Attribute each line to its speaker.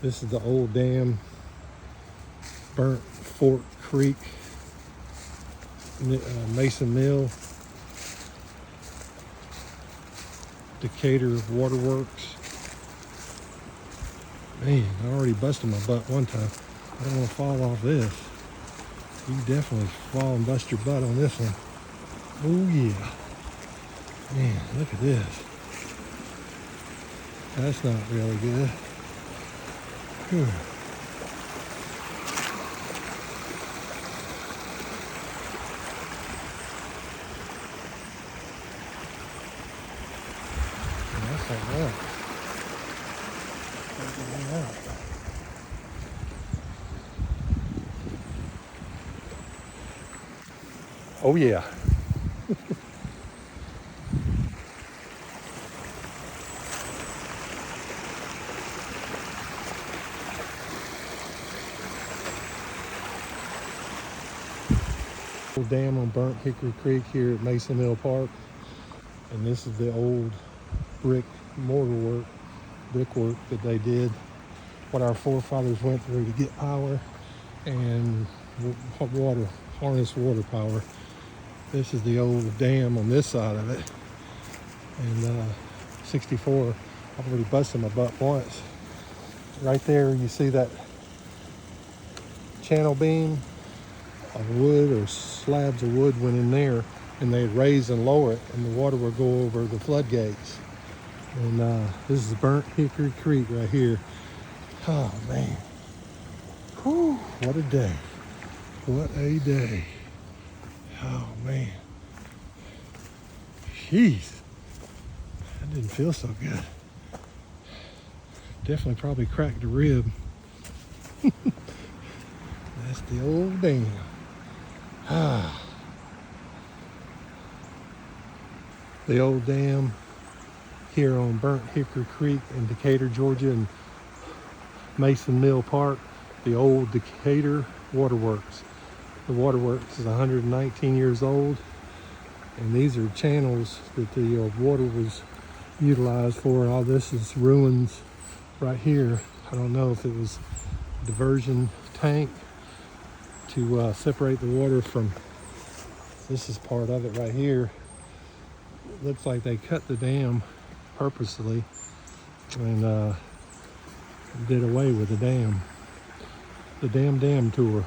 Speaker 1: This is the old dam, Burnt Fork Creek, Mason Mill, Decatur Waterworks. Man, I already busted my butt one time. I don't want to fall off this. You definitely fall and bust your butt on this one. Oh yeah. Man, look at this. That's not really good. Whew. That's not right. Oh yeah. Old dam on Burnt Hickory Creek here at Mason Mill Park, and this is the old brickwork that they did, what our forefathers went through to get power and water, harness water power. This is the old dam on this side of it, and 64. I've already busted my butt once. Right there, you see that channel beam of wood or slabs of wood went in there, and they'd raise and lower it, and the water would go over the floodgates. And this is Burnt Hickory Creek right here. Oh man, whew, what a day, what a day. Oh man, jeez, that didn't feel so good. Definitely probably cracked a rib. That's the old dam. The old dam here on Burnt Hickory Creek in Decatur, Georgia, and Mason Mill Park, the old Decatur Waterworks. The waterworks is 119 years old, and these are channels that the water was utilized for. All this is ruins right here. I don't know if it was a diversion tank to separate the water from, this is part of it right here. It looks like they cut the dam purposely and did away with the dam. The dam tour.